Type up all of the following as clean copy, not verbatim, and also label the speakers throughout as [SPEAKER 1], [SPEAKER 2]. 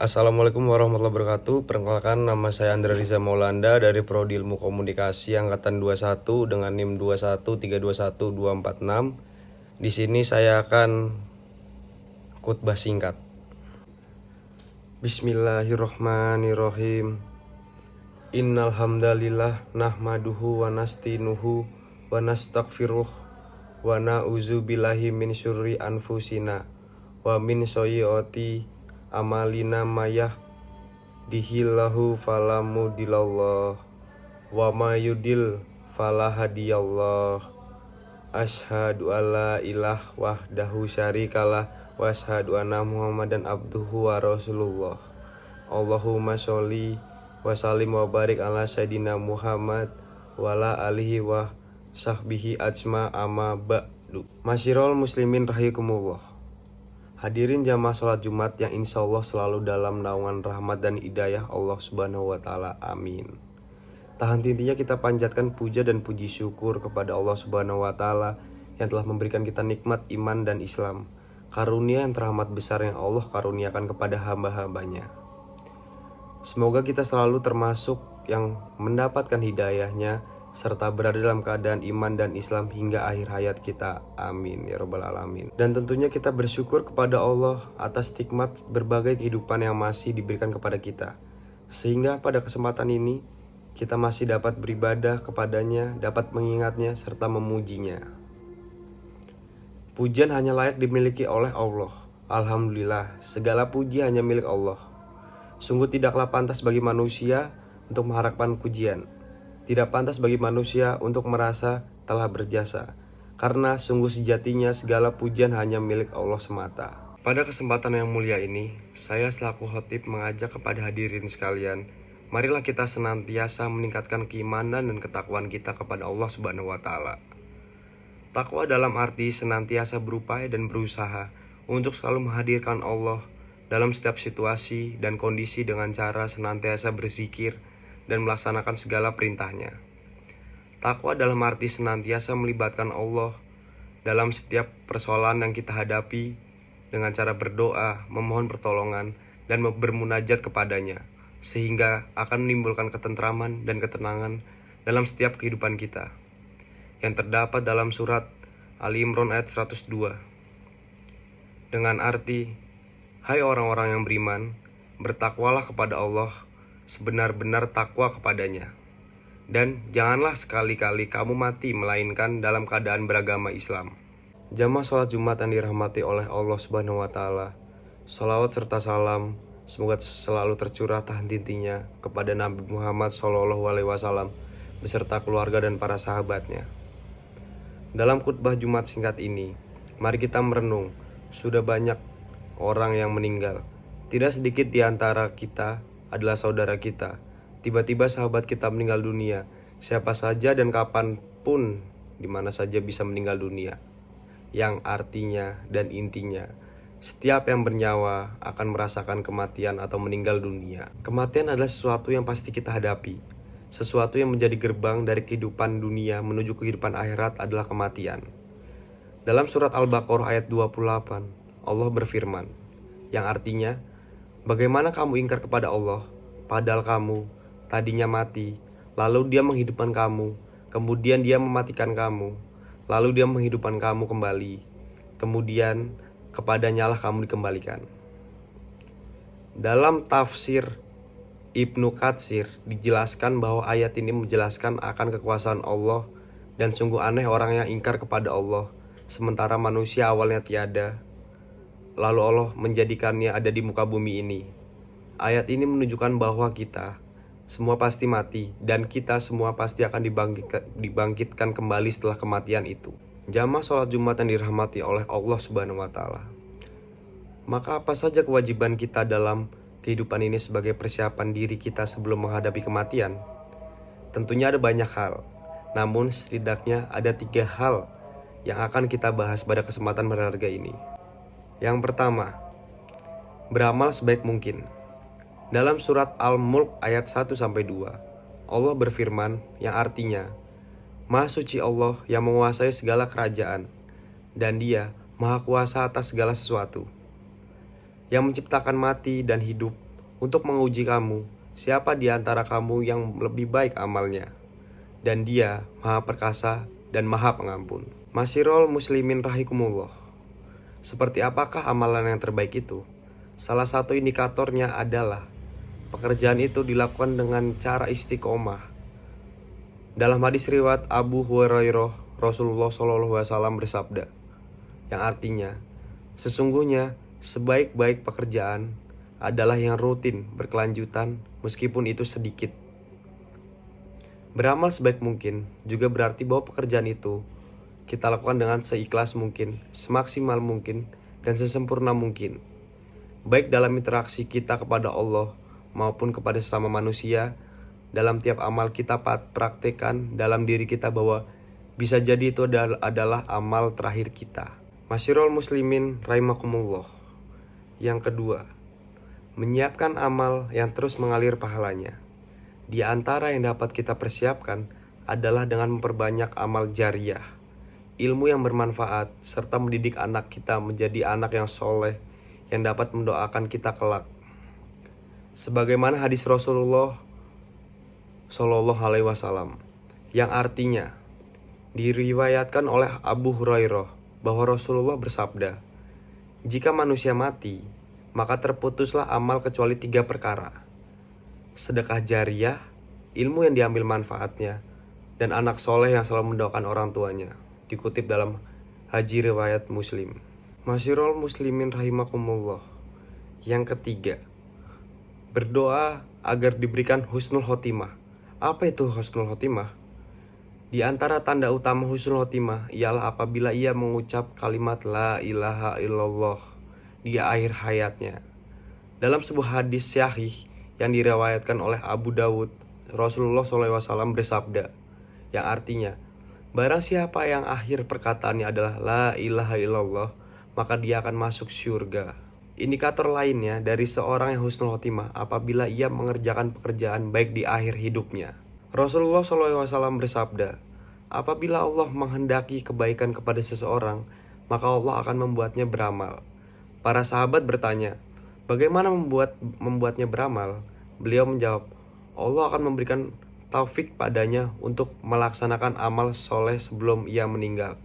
[SPEAKER 1] Assalamualaikum warahmatullahi wabarakatuh. Perkenalkan, nama saya Andra Riza Maulanda dari Prodi Ilmu Komunikasi angkatan 21 dengan NIM 213212446. Di sini saya akan khutbah singkat. Bismillahirrohmanirrohim. Innal hamdalillah nahmaduhu wa nastinuhu wa nastaghfiruh wa na'udzubillahi min syurri anfusina wa min sayyiati amalina mayah dihillahu falamudillallah wa mayudil falahadiyallah. Asyhadu alla ilaha wahdahu syarikalah wa asyhadu anna muhammadan abduhu wa rasulullah. Allahumma sholli wa sallim wa barik ala sayyidina Muhammad wa ala alihi wa sahbihi ajma amma ba'du. Masyirul muslimin rahikumullah. Hadirin jamaah sholat Jumat yang insya Allah selalu dalam naungan rahmat dan hidayah Allah Subhanahu wa Ta'ala. Amin. Tak henti-hentinya kita panjatkan puja dan puji syukur kepada Allah Subhanahu wa Ta'ala yang telah memberikan kita nikmat iman dan Islam, karunia yang teramat besar yang Allah karuniakan kepada hamba-hambanya. Semoga kita selalu termasuk yang mendapatkan hidayahnya serta berada dalam keadaan iman dan Islam hingga akhir hayat kita. Amin ya rabbal alamin. Dan tentunya kita bersyukur kepada Allah atas nikmat berbagai kehidupan yang masih diberikan kepada kita, sehingga pada kesempatan ini kita masih dapat beribadah kepadanya, dapat mengingatnya serta memujinya. Pujian hanya layak dimiliki oleh Allah. Alhamdulillah, segala puji hanya milik Allah. Sungguh tidaklah pantas bagi manusia untuk mengharapkan pujian. Tidak pantas bagi manusia untuk merasa telah berjasa, karena sungguh sejatinya segala pujian hanya milik Allah semata. Pada kesempatan yang mulia ini, saya selaku khotib mengajak kepada hadirin sekalian, marilah kita senantiasa meningkatkan keimanan dan ketakwaan kita kepada Allah Subhanahu wa Ta'ala. Takwa dalam arti senantiasa berupaya dan berusaha untuk selalu menghadirkan Allah dalam setiap situasi dan kondisi dengan cara senantiasa berzikir dan melaksanakan segala perintahnya. Takwa dalam arti senantiasa melibatkan Allah dalam setiap persoalan yang kita hadapi dengan cara berdoa, memohon pertolongan, dan bermunajat kepadanya, sehingga akan menimbulkan ketentraman dan ketenangan dalam setiap kehidupan kita, yang terdapat dalam surat Ali Imran ayat 102. Dengan arti, hai orang-orang yang beriman, bertakwalah kepada Allah sebenar-benar takwa kepadanya, dan janganlah sekali-kali kamu mati melainkan dalam keadaan beragama Islam. Jamaah sholat Jumat yang dirahmati oleh Allah Subhanahu wa Ta'ala, sholawat serta salam semoga selalu tercurah tak henti-hentinya kepada Nabi Muhammad SAW beserta keluarga dan para sahabatnya. Dalam khutbah Jumat singkat ini, mari kita merenung, sudah banyak orang yang meninggal. Tidak sedikit di antara kita adalah saudara kita. Tiba-tiba sahabat kita meninggal dunia. Siapa saja dan kapanpun, di mana saja bisa meninggal dunia. Yang artinya dan intinya, setiap yang bernyawa akan merasakan kematian atau meninggal dunia. Kematian adalah sesuatu yang pasti kita hadapi. Sesuatu yang menjadi gerbang dari kehidupan dunia menuju kehidupan akhirat adalah kematian. Dalam surat Al-Baqarah ayat 28, Allah berfirman, yang artinya, bagaimana kamu ingkar kepada Allah, padahal kamu tadinya mati, lalu Dia menghidupkan kamu, kemudian Dia mematikan kamu, lalu Dia menghidupkan kamu kembali, kemudian kepadanya lah kamu dikembalikan. Dalam tafsir Ibnu Katsir dijelaskan bahwa ayat ini menjelaskan akan kekuasaan Allah, dan sungguh aneh orang yang ingkar kepada Allah, sementara manusia awalnya tiada, lalu Allah menjadikannya ada di muka bumi ini. Ayat ini menunjukkan bahwa kita semua pasti mati, dan kita semua pasti akan dibangkitkan kembali setelah kematian itu. Jamaah sholat Jumat yang dirahmati oleh Allah Subhanahu wa Ta'ala. Maka apa saja kewajiban kita dalam kehidupan ini sebagai persiapan diri kita sebelum menghadapi kematian? Tentunya ada banyak hal, namun setidaknya ada 3 hal yang akan kita bahas pada kesempatan berharga ini. Yang pertama, beramal sebaik mungkin. Dalam surat Al-Mulk ayat 1-2, Allah berfirman yang artinya, Maha suci Allah yang menguasai segala kerajaan, dan Dia Maha kuasa atas segala sesuatu, yang menciptakan mati dan hidup untuk menguji kamu, siapa di antara kamu yang lebih baik amalnya. Dan Dia Maha Perkasa dan Maha Pengampun. Masirul muslimin rahikumullah. Seperti apakah amalan yang terbaik itu? Salah satu indikatornya adalah pekerjaan itu dilakukan dengan cara istiqomah. Dalam hadis riwayat Abu Hurairah, Rasulullah SAW bersabda, yang artinya, sesungguhnya sebaik-baik pekerjaan adalah yang rutin, berkelanjutan, meskipun itu sedikit. Beramal sebaik mungkin juga berarti bahwa pekerjaan itu kita lakukan dengan seikhlas mungkin, semaksimal mungkin, dan sesempurna mungkin. Baik dalam interaksi kita kepada Allah maupun kepada sesama manusia, dalam tiap amal kita praktekkan dalam diri kita bahwa bisa jadi itu adalah amal terakhir kita. Masyirul muslimin rahimakumullah. Yang kedua, menyiapkan amal yang terus mengalir pahalanya. Di antara yang dapat kita persiapkan adalah dengan memperbanyak amal jariyah, ilmu yang bermanfaat, serta mendidik anak kita menjadi anak yang soleh, yang dapat mendoakan kita kelak. Sebagaimana hadis Rasulullah Shallallahu Alaihi Wasallam, yang artinya diriwayatkan oleh Abu Hurairah bahwa Rasulullah bersabda, jika manusia mati, maka terputuslah amal kecuali 3 perkara: sedekah jariyah, ilmu yang diambil manfaatnya, dan anak soleh yang selalu mendoakan orang tuanya. Dikutip dalam Haji Riwayat Muslim. Masyirul muslimin rahimakumullah. Yang ketiga, berdoa agar diberikan husnul khotimah. Apa itu husnul khotimah? Di antara tanda utama husnul khotimah ialah apabila ia mengucap kalimat la ilaha illallah di akhir hayatnya. Dalam sebuah hadis sahih yang diriwayatkan oleh Abu Dawud, Rasulullah SAW bersabda, yang artinya, barang siapa yang akhir perkataannya adalah la ilaha illallah, maka dia akan masuk surga. Indikator lainnya dari seorang yang husnul khotimah apabila ia mengerjakan pekerjaan baik di akhir hidupnya. Rasulullah SAW bersabda, apabila Allah menghendaki kebaikan kepada seseorang, maka Allah akan membuatnya beramal. Para sahabat bertanya, bagaimana membuatnya beramal? Beliau menjawab, Allah akan memberikan taufik padanya untuk melaksanakan amal soleh sebelum ia meninggal.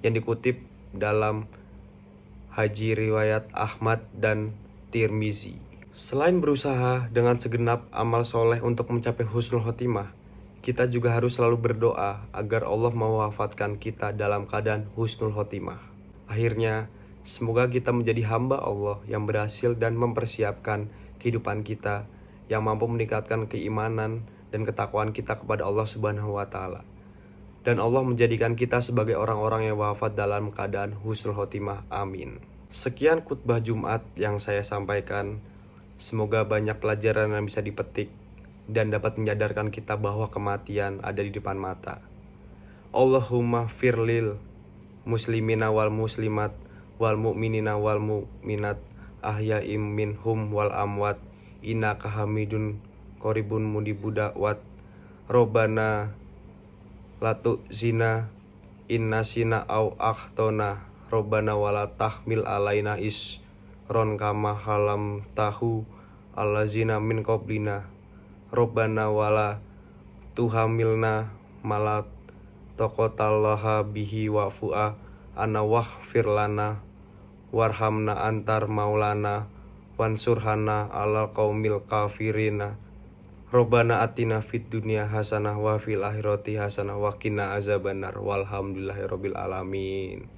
[SPEAKER 1] Yang dikutip dalam Haji Riwayat Ahmad dan Tirmizi. Selain berusaha dengan segenap amal soleh untuk mencapai husnul khotimah, kita juga harus selalu berdoa agar Allah mewafatkan kita dalam keadaan husnul khotimah. Akhirnya, semoga kita menjadi hamba Allah yang berhasil dan mempersiapkan kehidupan kita, yang mampu meningkatkan keimanan dan ketakwaan kita kepada Allah Subhanahu wa Ta'ala. Dan Allah menjadikan kita sebagai orang-orang yang wafat dalam keadaan husnul khotimah. Amin. Sekian khutbah Jumat yang saya sampaikan. Semoga banyak pelajaran yang bisa dipetik dan dapat menyadarkan kita bahwa kematian ada di depan mata. Allahumma firlil muslimina wal muslimat wal mu'minina wal mu'minat ahya'im minhum wal amwat innaka hamidun qoribun mudibudawat Robbana latu zina inna sina au akhtona Robbana wala tahmil alaina isron kama halam tahu allazina min qablina Robbana wala tuhamilna malat tokotallaha bihi wa'fu'a ana waghfir lana warhamna antar maulana wansurhana alal qaumil kafirina. Robbana atina fid dunya hasanah wa fil akhirati hasanah wa qina azabannar walhamdulillahirabbil alamin.